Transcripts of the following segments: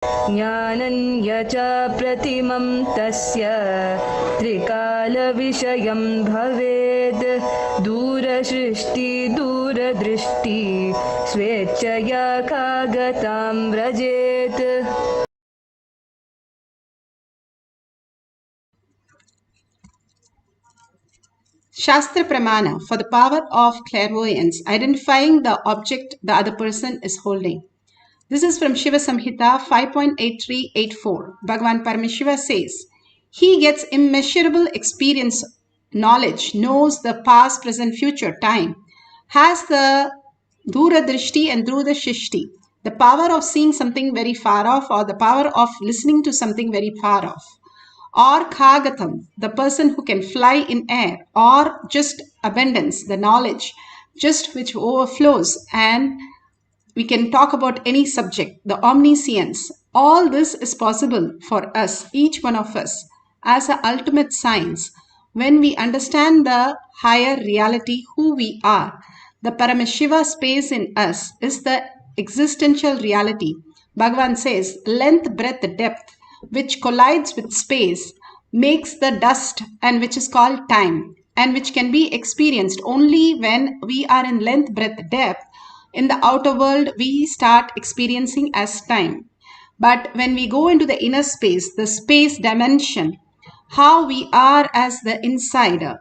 ज्ञानञ्य च प्रतिमं तस्य त्रिकालविषयं भवेत् दूरसृष्टि दूरदृष्टि स्वेच्छया कागतां व्रजेत्. Shastra Pramana for the power of clairvoyance, identifying the object the other person is holding. This is from Shiva Samhita 5.8384. Bhagavan Paramashiva says, he gets immeasurable experience, knowledge, knows the past, present, future, time, has the Dura Drishti and Druda Shishti, the power of seeing something very far off or the power of listening to something very far off. Or Khagatam, the person who can fly in air, or just abundance, the knowledge, just which overflows, and we can talk about any subject, the omniscience. All this is possible for us, each one of us, as an ultimate science, when we understand the higher reality, who we are. The Paramashiva space in us is the existential reality. Bhagavan says, length, breadth, depth, which collides with space, makes the dust, and which is called time, and which can be experienced only when we are in length, breadth, depth. In the outer world, we start experiencing as time. But when we go into the inner space, the space dimension, how we are as the insider,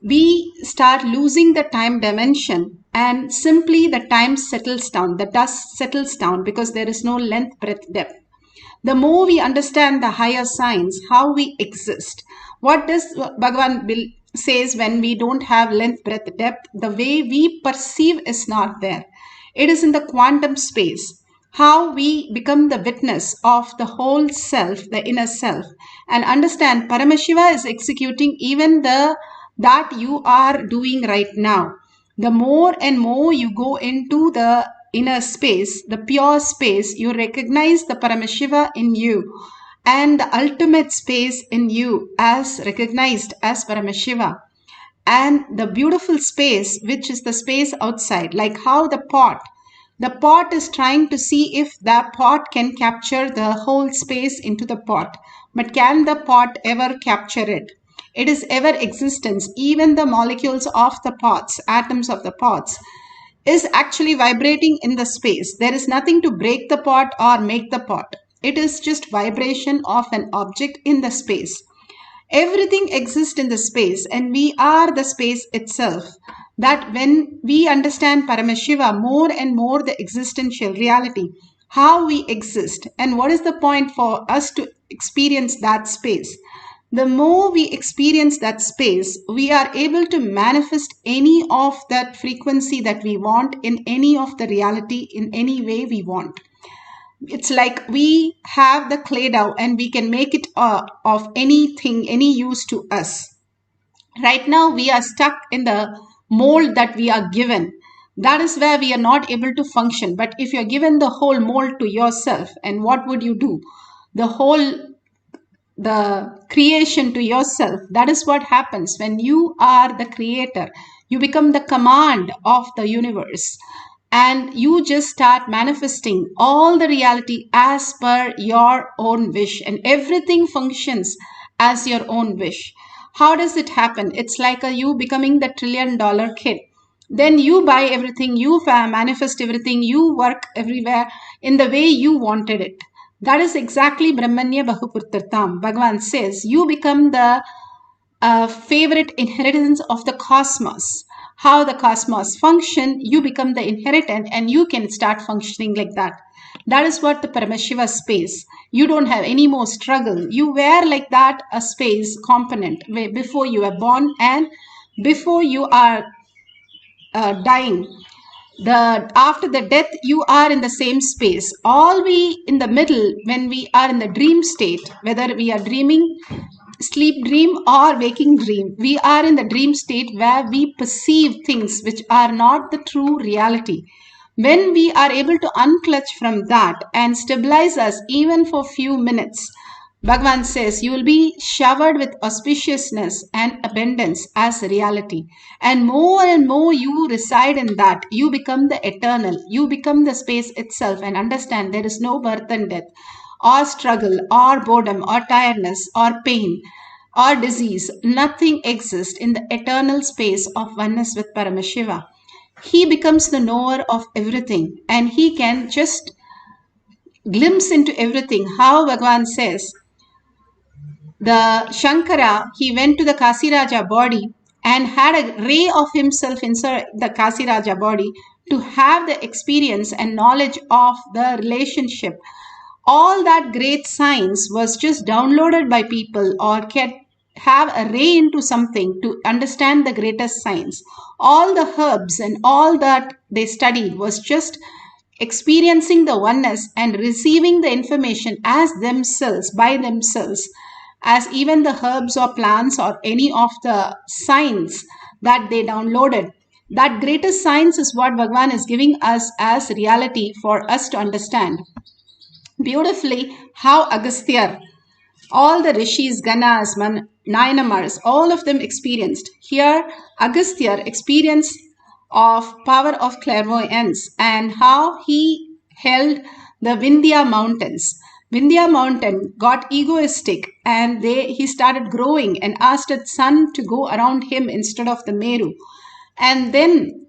we start losing the time dimension, and simply the time settles down, the dust settles down, because there is no length, breadth, depth. The more we understand the higher science, how we exist, what does Bhagavan says when we don't have length, breadth, depth, the way we perceive is not there. It is in the quantum space, how we become the witness of the whole self, the inner self, and understand Paramashiva is executing even that you are doing right now. The more and more you go into the inner space, the pure space, you recognize the Paramashiva in you and the ultimate space in you as recognized as Paramashiva. And the beautiful space, which is the space outside, like how the pot is trying to see if the pot can capture the whole space into the pot. But can the pot ever capture it? It is ever existence. Even the molecules of the pots, atoms of the pots, is actually vibrating in the space. There is nothing to break the pot or make the pot. It is just vibration of an object in the space. Everything exists in the space, and we are the space itself. That when we understand Paramashiva more and more, the existential reality, how we exist, and what is the point for us to experience that space. The more we experience that space, we are able to manifest any of that frequency that we want in any of the reality in any way we want. It's like we have the clay dough and we can make it of anything, any use to us. Right now, we are stuck in the mold that we are given. That is where we are not able to function. But if you're given the whole mold to yourself, and what would you do? The creation to yourself. That is what happens when you are the creator. You become the command of the universe, and you just start manifesting all the reality as per your own wish, and everything functions as your own wish. How does it happen? It's like you becoming the $1 trillion kid. Then you buy everything, you manifest everything, you work everywhere in the way you wanted it. That is exactly Brahmanya Bahupurtartam. Bhagavan says you become the favorite inheritance of the cosmos. How the cosmos function, you become the inheritant and you can start functioning like that. That is what the Paramashiva space. You don't have any more struggle. You were like that a space component before you are born and before you are dying. After the death, you are in the same space. All we in the middle, when we are in the dream state, whether we are dreaming, sleep dream or waking dream, we are in the dream state where we perceive things which are not the true reality. When we are able to unclutch from that and stabilize us even for few minutes, Bhagavan says you will be showered with auspiciousness and abundance as reality. And more you reside in that, you become the eternal. You become the space itself and understand there is no birth and death. or struggle, or boredom, or tiredness, or pain, or disease. Nothing exists in the eternal space of oneness with Paramashiva. He becomes the knower of everything and he can just glimpse into everything. How Bhagavan says, the Shankara, he went to the Kasiraja body and had a ray of himself inside the Kasiraja body to have the experience and knowledge of the relationship. All that great science was just downloaded by people or can have a ray into something to understand the greatest science. All the herbs and all that they studied was just experiencing the oneness and receiving the information as themselves, by themselves, as even the herbs or plants or any of the science that they downloaded. That greatest science is what Bhagavan is giving us as reality for us to understand. Beautifully, how Agastya, all the rishis, ganas, nayanamars, all of them experienced. Here, Agastya experienced of power of clairvoyance and how he held the Vindhya mountains. Vindhya mountain got egoistic and he started growing and asked its sun to go around him instead of the Meru. And then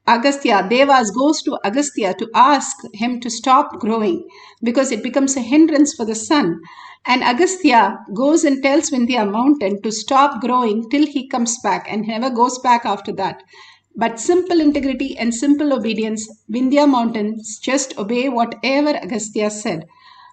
Agastya, Devas goes to Agastya to ask him to stop growing because it becomes a hindrance for the sun. And Agastya goes and tells Vindhya mountain to stop growing till he comes back and never goes back after that. But simple integrity and simple obedience, Vindhya mountains just obey whatever Agastya said.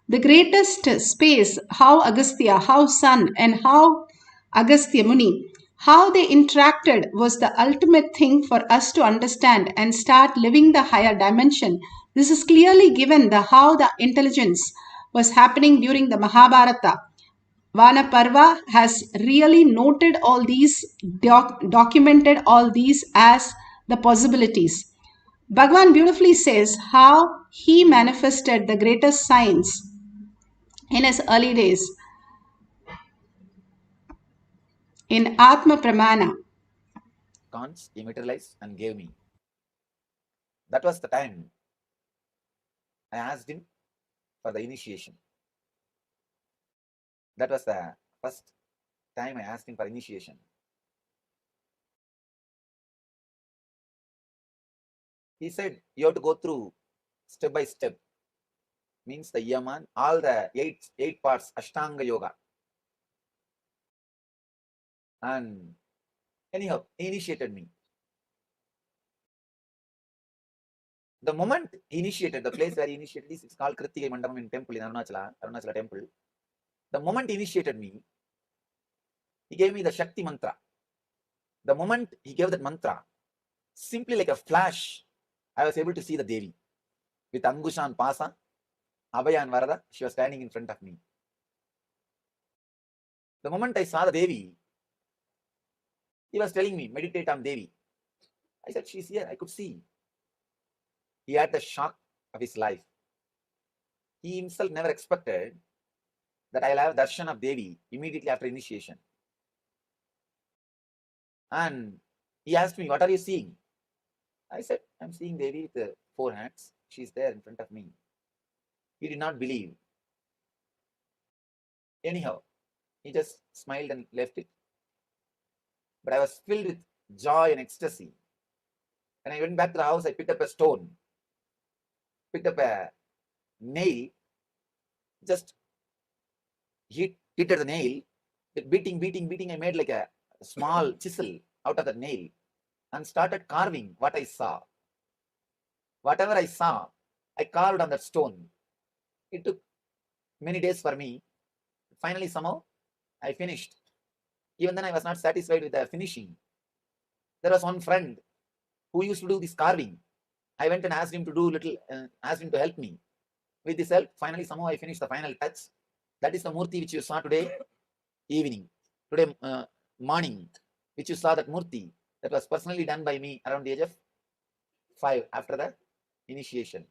The greatest space, how Agastya, how sun, and how Agastya Muni, how they interacted was the ultimate thing for us to understand and start living the higher dimension. This is clearly given the how the intelligence was happening during the Mahabharata. Vanaparva has really noted all these, documented all these as the possibilities. Bhagavan beautifully says how he manifested the greatest science in his early days in Atma Pramana. Cons he materialized and gave me. That was the time I asked him for the initiation. That was the first time I asked him for initiation. He said, you have to go through step by step. Means the Yaman, all the eight parts, Ashtanga Yoga. And anyhow, he initiated me. The moment he initiated, the place where he initiated this, it's called Kritika Mandapam in temple in Arunachala temple. The moment he initiated me, he gave me the Shakti mantra. The moment he gave that mantra, simply like a flash, I was able to see the Devi. With Angusha and Pasa, Abhaya and Varada, she was standing in front of me. The moment I saw the Devi, he was telling me, meditate on Devi. I said, she's here, I could see. He had the shock of his life. He himself never expected that I'll have darshan of Devi immediately after initiation. And he asked me, what are you seeing? I said, I'm seeing Devi with the four hands. She's there in front of me. He did not believe. Anyhow, he just smiled and left it. But I was filled with joy and ecstasy. When I went back to the house, I picked up a stone, picked up a nail, just hit at the nail, beating. I made like a small chisel out of the nail and started carving what I saw. Whatever I saw, I carved on that stone. It took many days for me. Finally, somehow, I finished. Even then, I was not satisfied with the finishing. There was one friend who used to do this carving. I went and asked him to do little, asked him to help me. With this help, finally, somehow I finished the final touch. That is the Murti which you saw today evening, today morning, which you saw that Murti. That was personally done by me around the age of 5 after the initiation.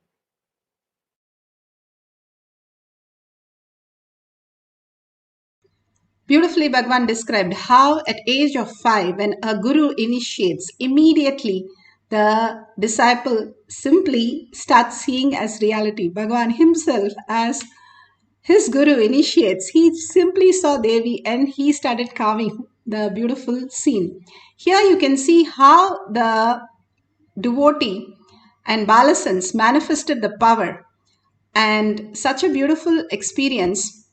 Beautifully, Bhagavan described how at age of 5, when a guru initiates, immediately the disciple simply starts seeing as reality. Bhagavan himself as his guru initiates, he simply saw Devi and he started carving the beautiful scene. Here you can see how the devotee and Balasans manifested the power, and such a beautiful experience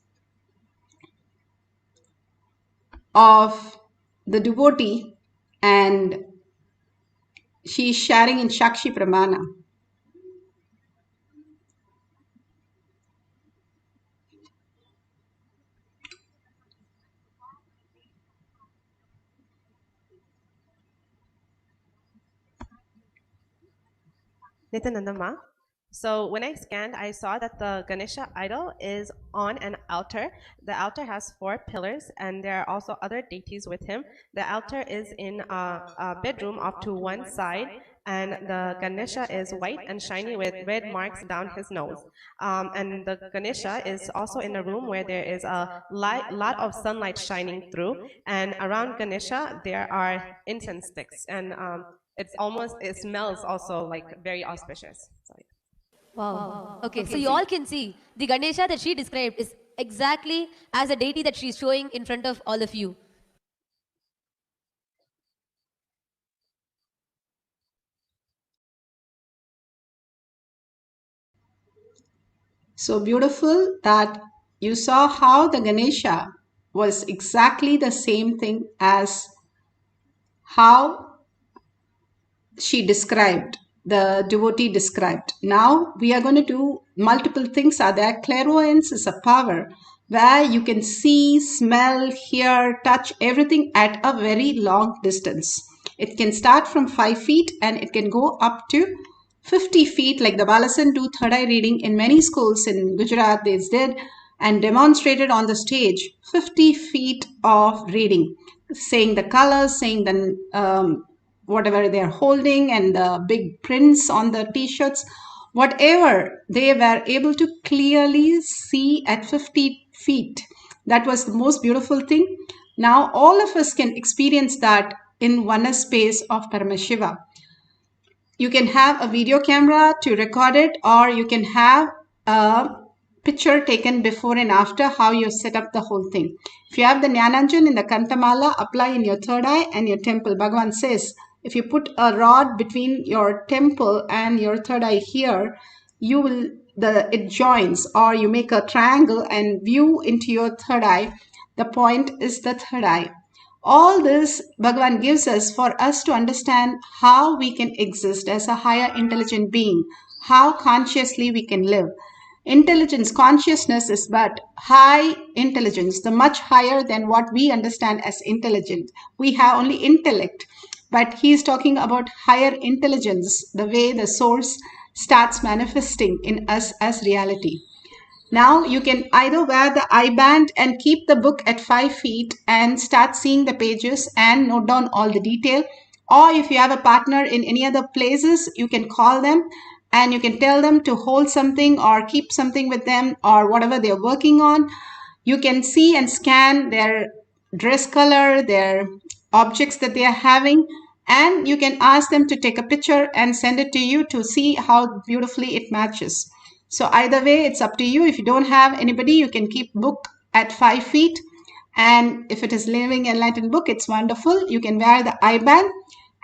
of the devotee, and she is sharing in Shakshi Pramana. Nityananda. So when I scanned, I saw that the Ganesha idol is on an altar. The altar has 4 pillars, and there are also other deities with him. The altar is in a bedroom off to one side, and the Ganesha is white and shiny with red marks down his nose. And the Ganesha is also in a room where there is a lot of sunlight shining through, and around Ganesha there are incense sticks, and it smells also like very auspicious. Sorry. Wow. Okay, so you all can see the Ganesha that she described is exactly as a deity that she's showing in front of all of you. So beautiful that you saw how the Ganesha was exactly the same thing as how she described, the devotee described. Now we are going to do multiple things are there. Clairvoyance is a power where you can see, smell, hear, touch everything at a very long distance. It can start from 5 feet and it can go up to 50 feet, like the Balasan do third eye reading in many schools in Gujarat. They did and demonstrated on the stage 50 feet of reading, saying the colors, saying the whatever they're holding and the big prints on the t-shirts, whatever they were able to clearly see at 50 feet. That was the most beautiful thing. Now all of us can experience that in one space of Paramashiva. You can have a video camera to record it, or you can have a picture taken before and after how you set up the whole thing. If you have the Jnananjan in the Kantamala, apply in your third eye and your temple. Bhagavan says, if you put a rod between your temple and your third eye here, you will it joins, or you make a triangle and view into your third eye. The point is the third eye. All this Bhagavan gives us for us to understand how we can exist as a higher intelligent being, how consciously we can live. Intelligence, consciousness is but high intelligence, the much higher than what we understand as intelligent. We have only intellect, but he is talking about higher intelligence, the way the source starts manifesting in us as reality. Now you can either wear the eye band and keep the book at 5 feet and start seeing the pages and note down all the detail. Or if you have a partner in any other places, you can call them and you can tell them to hold something or keep something with them or whatever they're working on. You can see and scan their dress color, their objects that they are having, and you can ask them to take a picture and send it to you to see how beautifully it matches. So either way, it's up to you. If you don't have anybody, you can keep book at 5 feet. And if it is living enlightened book, it's wonderful. You can wear the eye band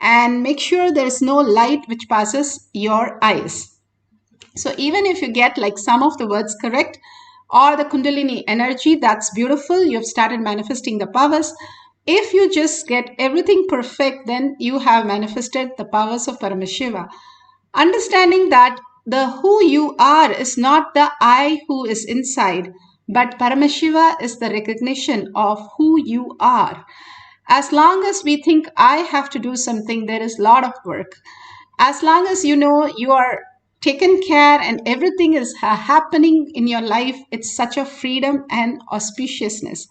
and make sure there is no light which passes your eyes. So even if you get like some of the words correct or the Kundalini energy, that's beautiful. You've started manifesting the powers. If you just get everything perfect, then you have manifested the powers of Paramashiva. Understanding that the who you are is not the I who is inside, but Paramashiva is the recognition of who you are. As long as we think I have to do something, there is a lot of work. As long as you know you are taken care and everything is happening in your life, it's such a freedom and auspiciousness.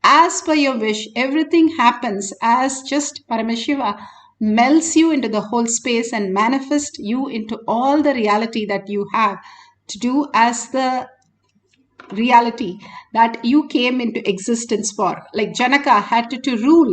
As per your wish, everything happens as just Paramashiva melts you into the whole space and manifests you into all the reality that you have to do as the reality that you came into existence for. Like Janaka had to rule,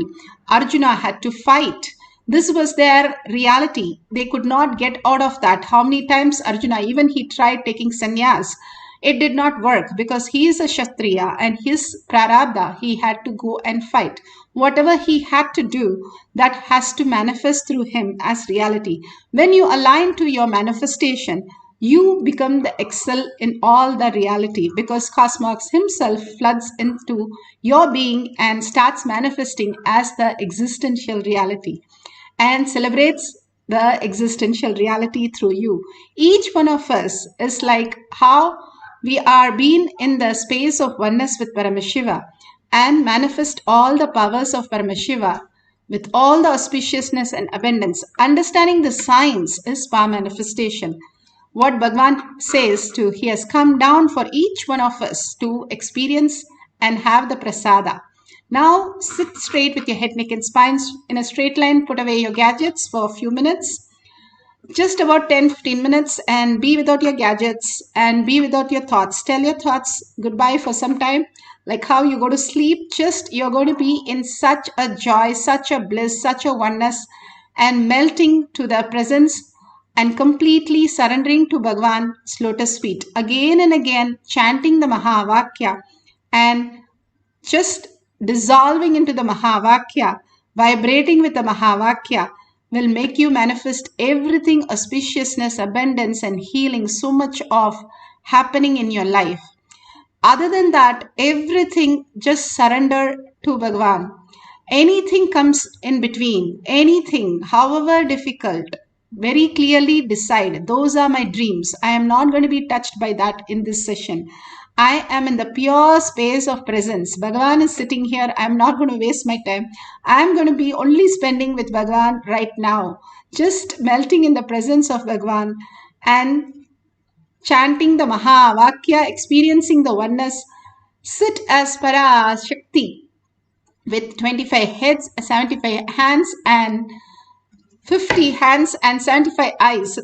Arjuna had to fight. This was their reality. They could not get out of that. How many times Arjuna, even he tried taking sannyas. it did not work because he is a Kshatriya and his prarabdha, he had to go and fight. Whatever he had to do, that has to manifest through him as reality. When you align to your manifestation, you become the excel in all the reality because Cosmos himself floods into your being and starts manifesting as the existential reality and celebrates the existential reality through you. Each one of us is like how we are being in the space of oneness with Paramashiva and manifest all the powers of Paramashiva with all the auspiciousness and abundance. Understanding the science is power manifestation. What Bhagavan says to, he has come down for each one of us to experience and have the prasada. Now sit straight with your head, neck and spines in a straight line. Put away your gadgets for a few minutes, just about 10-15 minutes, and be without your gadgets and be without your thoughts. Tell your thoughts goodbye for some time, like how you go to sleep. Just you're going to be in such a joy, such a bliss, such a oneness, and melting to the presence and completely surrendering to Bhagavan's lotus feet. Again and again, chanting the Mahavakya and just dissolving into the Mahavakya, vibrating with the Mahavakya will make you manifest everything, auspiciousness, abundance and healing, so much of happening in your life. Other than that, everything just surrender to Bhagavan. Anything comes in between, anything, however difficult, very clearly decide, those are my dreams. I am not going to be touched by that in this session. I am in the pure space of presence. Bhagavan is sitting here. I am not going to waste my time. I am going to be only spending with Bhagavan right now, just melting in the presence of Bhagavan and chanting the Mahavakya, experiencing the oneness. Sit as Parashakti with 25 heads, 75 hands and 50 hands and 75 eyes,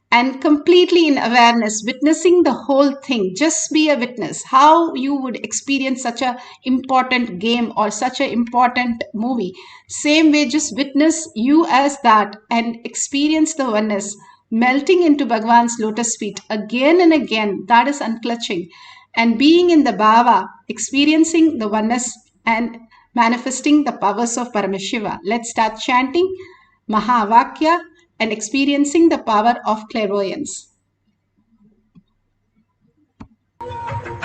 and completely in awareness, witnessing the whole thing. Just be a witness. How you would experience such a important game or such an important movie. Same way, just witness you as that and experience the oneness, melting into Bhagavan's lotus feet again and again. That is unclutching. And being in the bhava, experiencing the oneness and manifesting the powers of Paramashiva. Let's start chanting Mahavakya and experiencing the power of clairvoyance.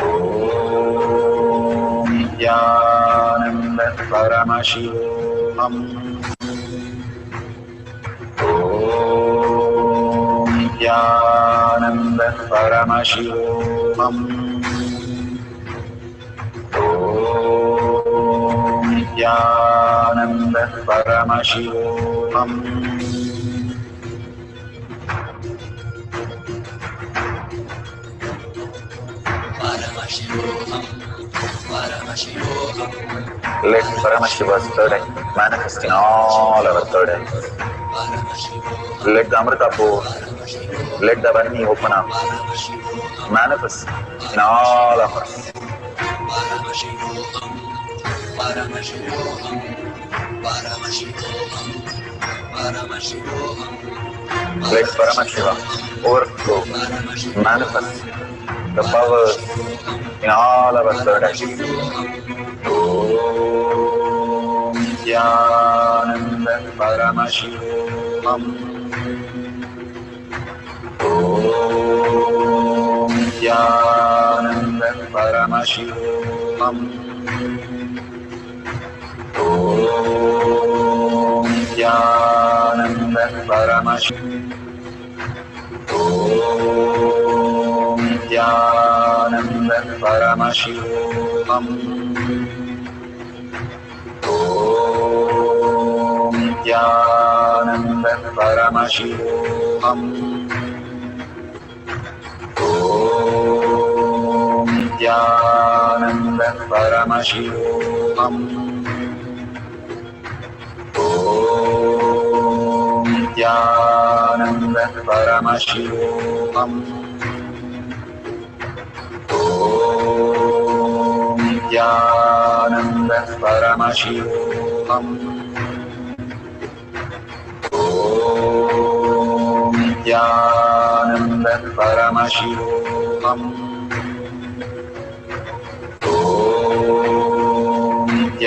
Om Nithyananda Paramashivam. Om Nithyananda Paramashivam. Om Nithyananda Paramashivam. Let Paramashiva's third eye manifest in all our third eyes. Let the Amrita pour, let the Varni open up, manifest in all of us. Let Paramashiva overflow, manifest the powers in all our third eyes. Om Nithyananda Paramashivam. Om Nithyananda Paramashivam. Om Nithyananda Paramashivam. Om Nithyananda Paramashivoham. Om Nithyananda Paramashivoham. Om Nithyananda Paramashivoham. Om Nithyananda Paramashivoham. Om Nithyananda Paramashivoham. Om Nithyananda Paramashivoham.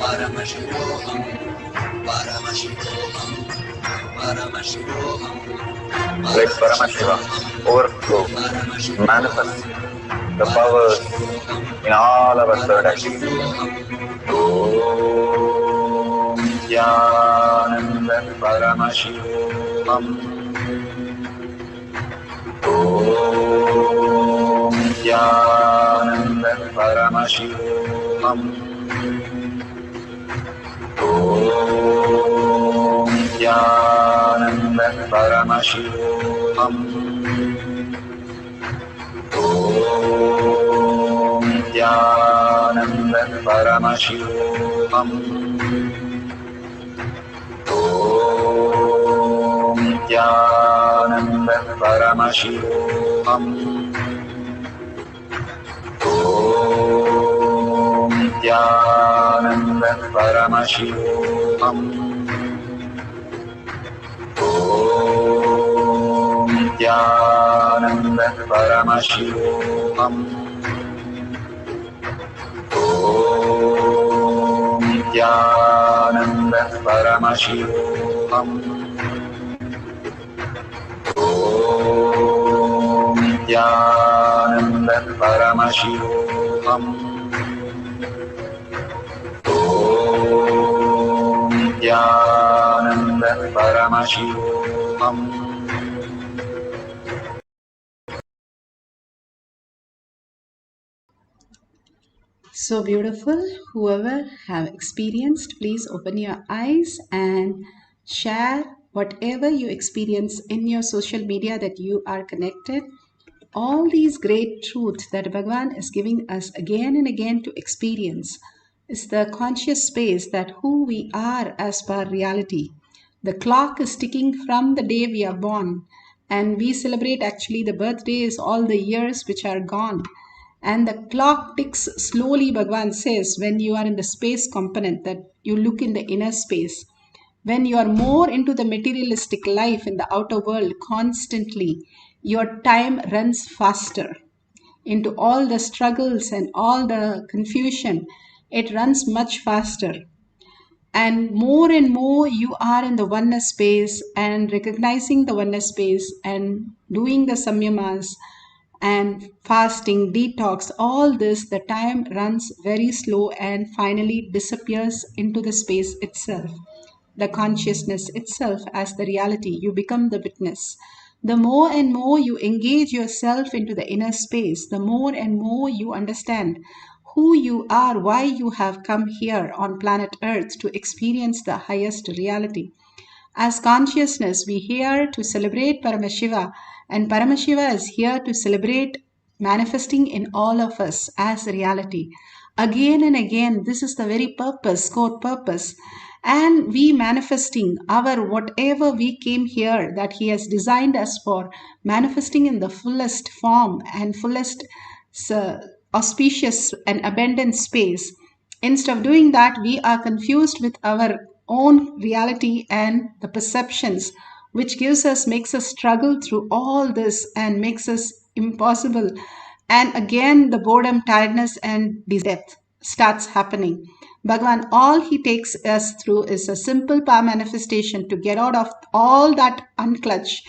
Paramashivoham, Paramashivoham, Paramashivoham. Let Paramashiva overflow, manifest the powers in all our third eye. Om Nithyananda Paramashivam. Om Nithyananda Paramashivam. Om Nithyananda Paramashivam. Om Nithyananda Paramashivam. Om Nithyananda Paramashivam. Om Nithyananda Paramashivam. Om Nithyananda Paramashivam. Om Nithyananda Paramashivam. Om Nithyananda Paramashivam. Om Nithyananda Paramashivam. So beautiful. Whoever have experienced, please open your eyes and share whatever you experience in your social media that you are connected. All these great truths that Bhagavan is giving us again and again to experience is the conscious space that who we are as per reality. The clock is ticking from the day we are born, and we celebrate actually the birthdays, all the years which are gone. And the clock ticks slowly, Bhagavan says, when you are in the space component, that you look in the inner space. When you are more into the materialistic life in the outer world constantly, your time runs faster. Into all the struggles and all the confusion, it runs much faster. And more you are in the oneness space and recognizing the oneness space and doing the samyamas and fasting, detox, all this, the time runs very slow and finally disappears into the space itself. The consciousness itself as the reality, you become the witness. The more and more you engage yourself into the inner space, the more and more you understand who you are, why you have come here on planet Earth to experience the highest reality. As consciousness, we here to celebrate Paramashiva, and Paramashiva is here to celebrate manifesting in all of us as reality. Again and again, this is the very purpose, core purpose. And we manifesting our whatever we came here that He has designed us for, manifesting in the fullest form and fullest auspicious and abundant space. Instead of doing that, we are confused with our own reality and the perceptions, which makes us struggle through all this and makes us impossible. And again, the boredom, tiredness, and death starts happening. Bhagavan, all he takes us through is a simple power manifestation to get out of all that unclutch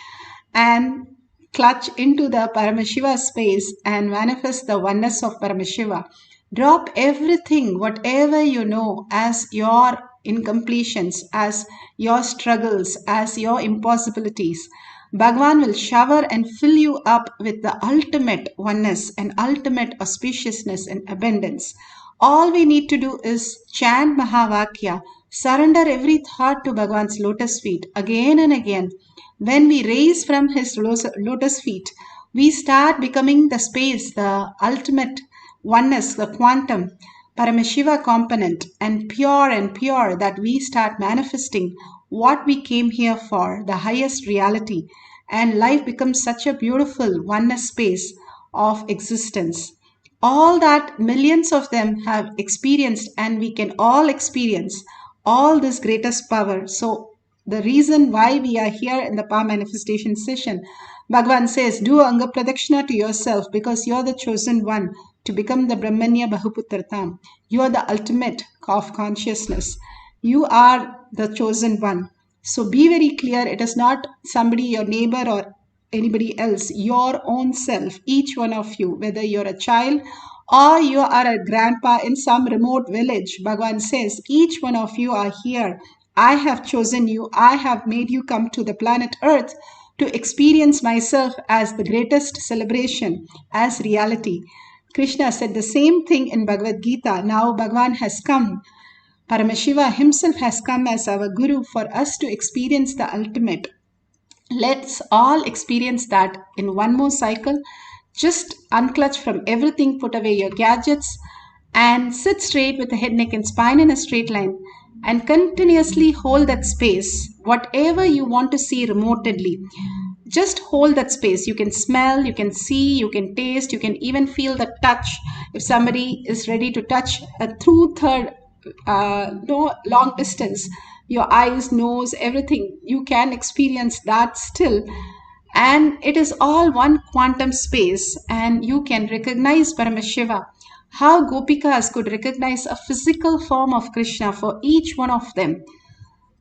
and clutch into the Paramashiva space and manifest the oneness of Paramashiva. Drop everything, whatever you know as your incompletions, as your struggles, as your impossibilities. Bhagavan will shower and fill you up with the ultimate oneness and ultimate auspiciousness and abundance. All we need to do is chant Mahavakya, surrender every thought to Bhagavan's lotus feet again and again. When we raise from his lotus feet, we start becoming the space, the ultimate oneness, the quantum, Paramashiva component, and pure that we start manifesting what we came here for, the highest reality. And life becomes such a beautiful oneness space of existence. All that millions of them have experienced, and we can all experience all this greatest power. So the reason why we are here in the power manifestation session, Bhagavan says, do Anga Pradakshina to yourself because you're the chosen one to become the Brahmanya Bahuputratam. You are the ultimate of consciousness. You are the chosen one. So be very clear, it is not somebody, your neighbor or anybody else, your own self, each one of you, whether you're a child or you are a grandpa in some remote village. Bhagavan says, each one of you are here. I have chosen you. I have made you come to the planet Earth to experience myself as the greatest celebration, as reality. Krishna said the same thing in Bhagavad Gita. Now Bhagavan has come. Paramashiva himself has come as our Guru for us to experience the ultimate. Let's all experience that in one more cycle. Just unclutch from everything, put away your gadgets, and sit straight with the head, neck, and spine in a straight line. And continuously hold that space, whatever you want to see remotely. Just hold that space. You can smell, you can see, you can taste, you can even feel the touch. If somebody is ready to touch a two-third no long distance, your eyes, nose, everything, you can experience that still. And it is all one quantum space, and you can recognize Paramashiva. How Gopikas could recognize a physical form of Krishna for each one of them.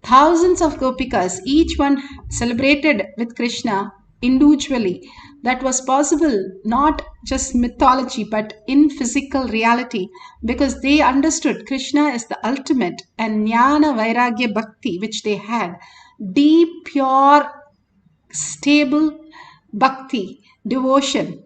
Thousands of Gopikas, each one celebrated with Krishna individually. That was possible, not just mythology, but in physical reality, because they understood Krishna is the ultimate, and Jnana Vairagya Bhakti, which they had, deep, pure, stable bhakti, devotion,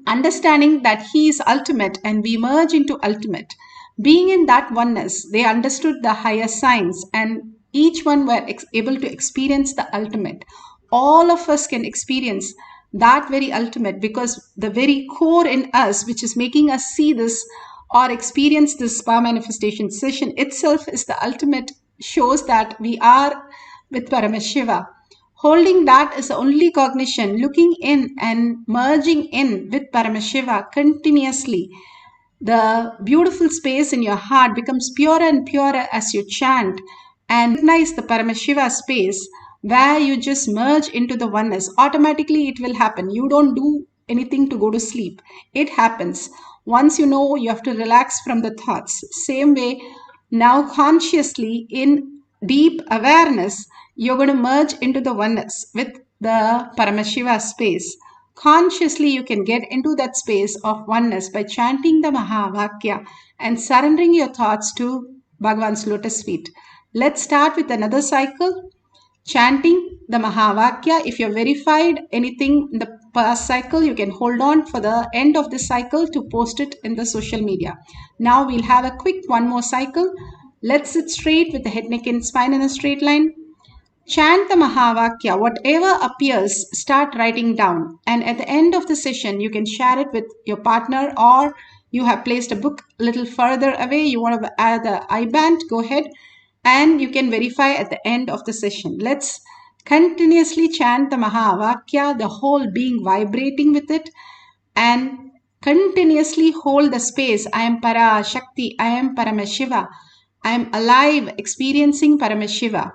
understanding that he is ultimate and we merge into ultimate. Being in that oneness, they understood the higher science, and each one were able to experience the ultimate. All of us can experience that very ultimate, because the very core in us, which is making us see this or experience this power manifestation session itself, is the ultimate, shows that we are with Paramashiva. Holding that is the only cognition, looking in and merging in with Paramashiva continuously. The beautiful space in your heart becomes purer and purer as you chant and recognize the Paramashiva space where you just merge into the oneness. Automatically it will happen. You don't do anything to go to sleep. It happens. Once you know, you have to relax from the thoughts. Same way, now consciously in deep awareness, you're going to merge into the oneness with the Paramashiva space. Consciously, you can get into that space of oneness by chanting the Mahavakya and surrendering your thoughts to Bhagavan's lotus feet. Let's start with another cycle, chanting the Mahavakya. If you're verified anything in the past cycle, you can hold on for the end of this cycle to post it in the social media. Now we'll have a quick one more cycle. Let's sit straight with the head, neck, and spine in a straight line. Chant the Mahavakya. Whatever appears, start writing down. And at the end of the session, you can share it with your partner, or you have placed a book a little further away. You want to add the I-band, go ahead. And you can verify at the end of the session. Let's continuously chant the Mahavakya, the whole being vibrating with it, and continuously hold the space. I am Parashakti, I am Paramashiva, I am alive, experiencing Paramashiva.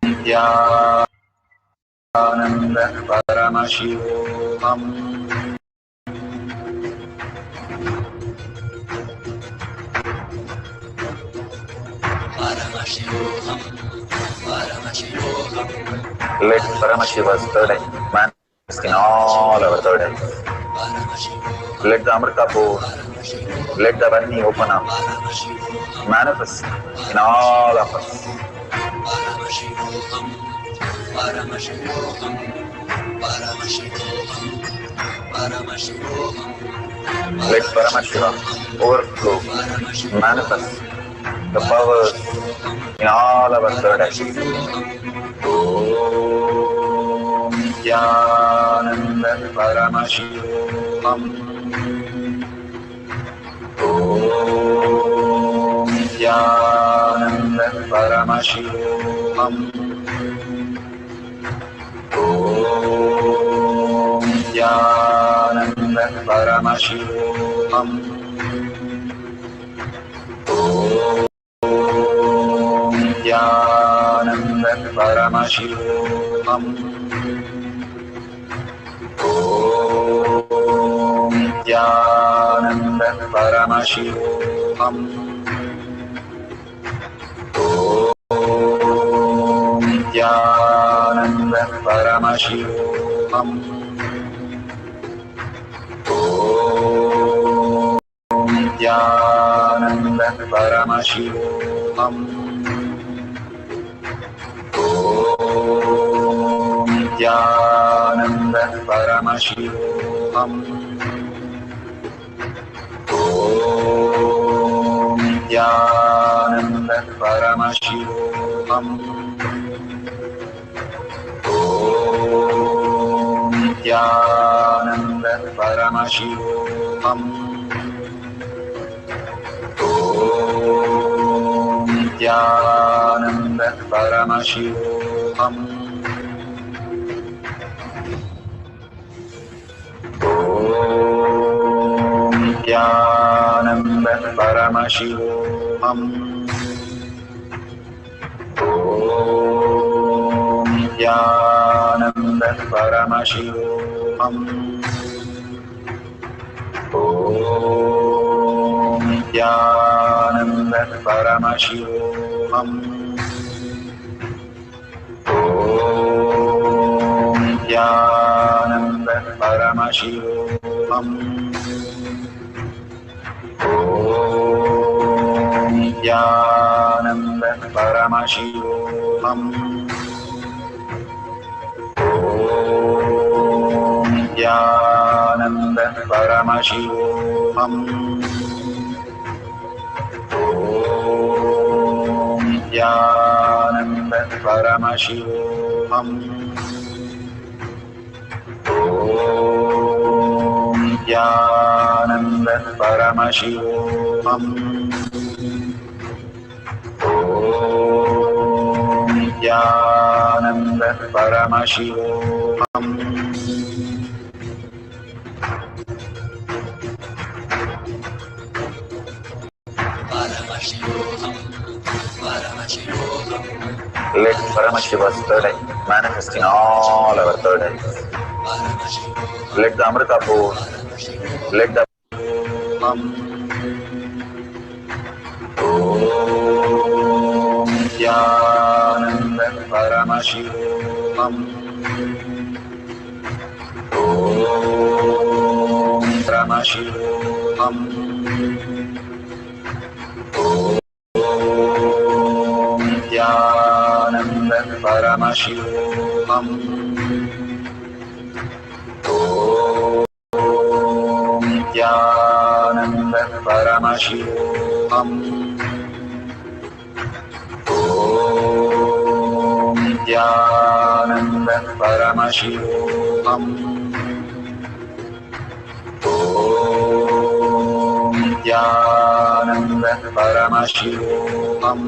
Nithyananda Paramashivoham. Paramashivoham. Paramashivoham. Let Paramashiva's third eye manifest in all our third eyes. Let the Amrita pour, let the Varni open up, manifest in all of us. Paramashivoham. Paramashivoham. Paramashivoham. Paramashivoham. Let Paramashiva overflow, manifest the powers in all our third eyes. Om Nithyananda Paramashivam. Om Nithyananda Paramashivam. Om Nithyananda Paramashivam. Om Nithyananda Paramashivam. Om Paramashivoham. Nithyananda Paramashivoham. Nithyananda Paramashivoham. Nithyananda Paramashivoham. Nithyananda Paramashivoham. Nithyananda Paramashivoham. Nithyananda Paramashivoham. Nithyananda Paramashivoham. Nithyananda Paramashivoham. Nithyananda Paramashivoham. Nithyananda Paramashivoham. Nithyananda Paramashivoham. Nithyananda Paramashivoham. Nithyananda Paramashivoham. Nithyananda Paramashivoham. Nithyananda Paramashivoham. Paramashivoham. Paramashivoham. Let Paramashiva's third eye manifest in all our third eyes. Paramashivoham. Let the Amrita pour, let the Om Nithyananda Paramashivoham. Om Paramashivoham. Om Nithyananda Paramashivoham. Om Nithyananda Paramashivoham. Om Nithyananda Paramashivoham. Om Nithyananda Paramashivoham. Om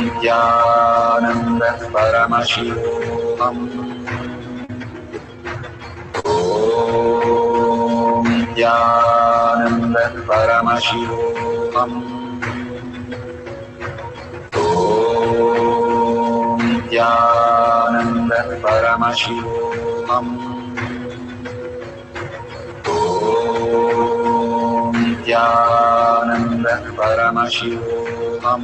Nithyananda Paramashivoham. Om Nithyananda Paramashivoham. Om Nithyananda Paramashivoham. Om Nithyananda Paramashivoham.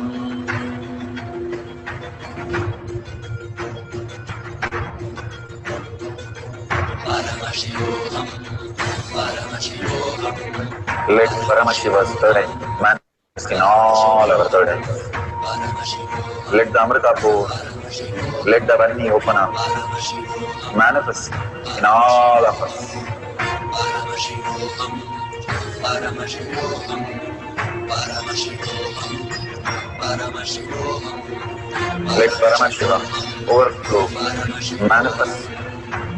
Paramashivoham. Paramashivoham. Let Paramashiva's third eye manifest in all our third eyes. Paramashivoham. Let the Amrita pour, Paramashivoham. let the Varni open up, Paramashivoham. manifest in all of us. Paramashivoham. Paramashivoham. Paramashivoham. Paramashivoham. Let Paramashiva overflow, manifest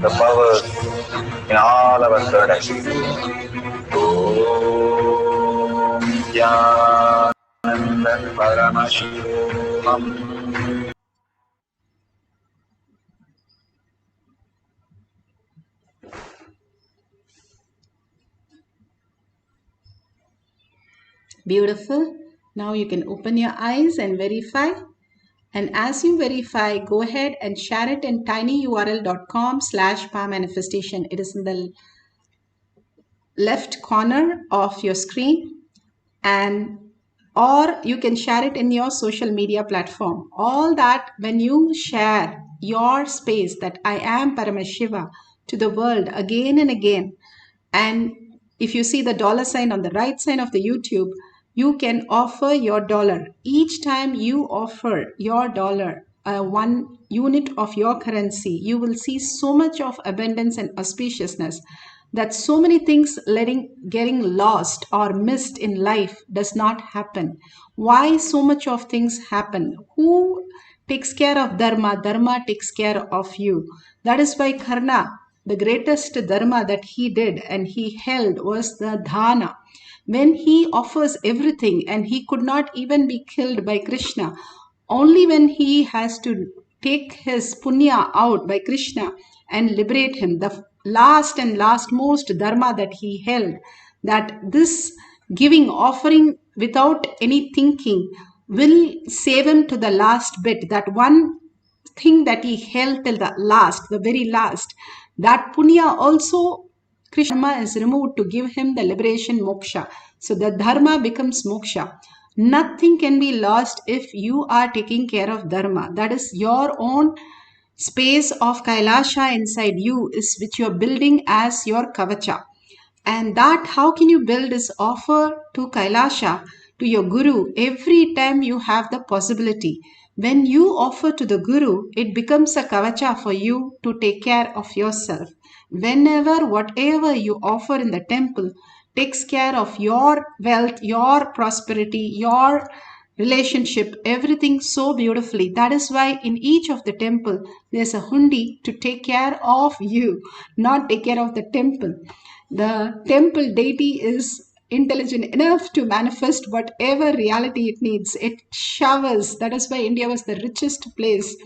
the powers in all our third eyes. Om Nithyananda Paramashivoham. Beautiful. Now you can open your eyes and verify. And as you verify, go ahead and share it in tinyurl.com/powermanifestation. It is in the left corner of your screen, and or you can share it in your social media platform. All that, when you share your space that I am Paramashiva to the world again and again, and if you see the dollar sign on the right side of the YouTube, you can offer your dollar. Each time you offer your dollar, 1 unit of your currency, you will see so much of abundance and auspiciousness that so many things getting lost or missed in life does not happen. Why so much of things happen? Who takes care of dharma? Dharma takes care of you. That is why Karna, the greatest dharma that he did and he held, was the dhana. When he offers everything and he could not even be killed by Krishna, only when he has to take his punya out by Krishna and liberate him, the last and last most dharma that he held, that this giving, offering without any thinking, will save him to the last bit. That one thing that he held till the last, the very last, that punya also Krishna is removed to give him the liberation moksha. So the dharma becomes moksha. Nothing can be lost if you are taking care of dharma. That is your own space of Kailasha inside you, is which you are building as your kavacha. And that, how can you build, is offer to Kailasha, to your Guru, every time you have the possibility. When you offer to the Guru, it becomes a kavacha for you to take care of yourself. Whenever, whatever you offer in the temple takes care of your wealth, your prosperity, your relationship, everything so beautifully. That is why in each of the temple, there's a hundi to take care of you, not take care of the temple. The temple deity is intelligent enough to manifest whatever reality it needs. It showers. That is why India was the richest place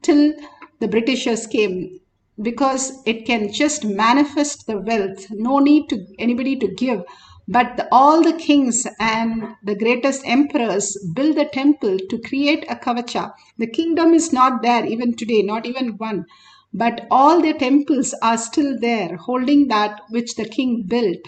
till the Britishers came, because it can just manifest the wealth. No need to anybody to give. But all the kings and the greatest emperors build the temple to create a kavacha. The kingdom is not there even today, not even one. But all their temples are still there, holding that which the king built.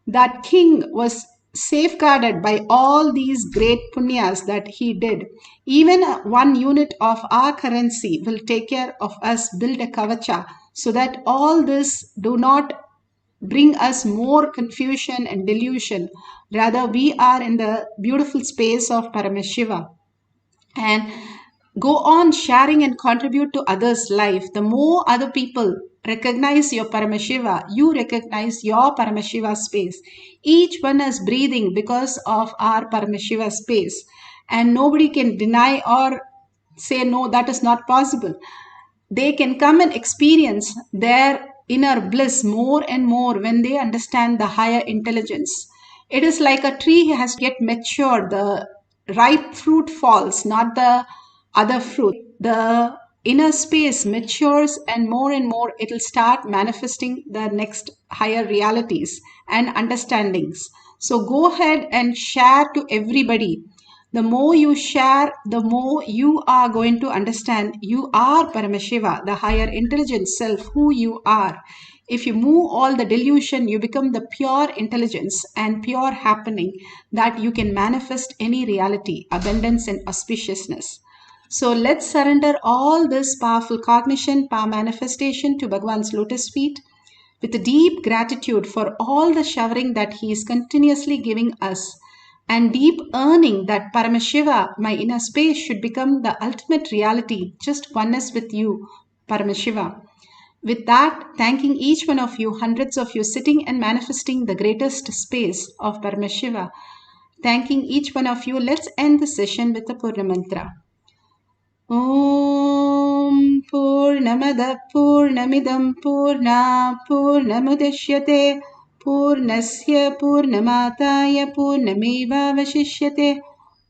That king was safeguarded by all these great punyas that he did. Even 1 unit of our currency will take care of us, build a kavacha, so that all this do not bring us more confusion and delusion. Rather, we are in the beautiful space of Paramashiva. And go on sharing and contribute to others' life. The more other people recognize your Paramashiva, you recognize your Paramashiva space. Each one is breathing because of our Paramashiva space. And nobody can deny or say, no, that is not possible. They can come and experience their inner bliss more and more when they understand the higher intelligence. It is like a tree has to get mature. The ripe fruit falls, not the other fruit. The inner space matures, and more it will start manifesting the next higher realities and understandings. So go ahead and share to everybody. The more you share, the more you are going to understand you are Paramashiva, the higher intelligent self, who you are. If you move all the delusion, you become the pure intelligence and pure happening that you can manifest any reality, abundance and auspiciousness. So let's surrender all this powerful cognition, power manifestation to Bhagwan's lotus feet with a deep gratitude for all the showering that he is continuously giving us, and deep earning that Paramashiva, my inner space, should become the ultimate reality, just oneness with you, Paramashiva. With that, thanking each one of you, hundreds of you sitting and manifesting the greatest space of Paramashiva. Thanking each one of you, let's end the session with the Purna Mantra. Om Purnamada Purnamidam Purna Purnamudashyate Purnasya Purnamataya Purnameva Vashishyate.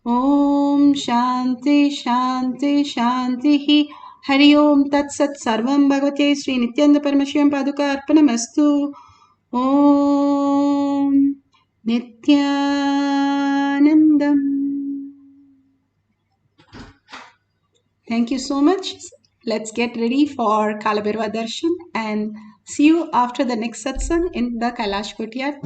Om Shanti Shanti Shanti. Hari Om Tat Sat Sarvam Bhagavate Sri Nithyananda Paramashivam Paduka Arpanamastu. Om Nithyanandam. Thank you so much. Let's get ready for Kalabirva Darshan and see you after the next satsang in the Kailash Courtyard.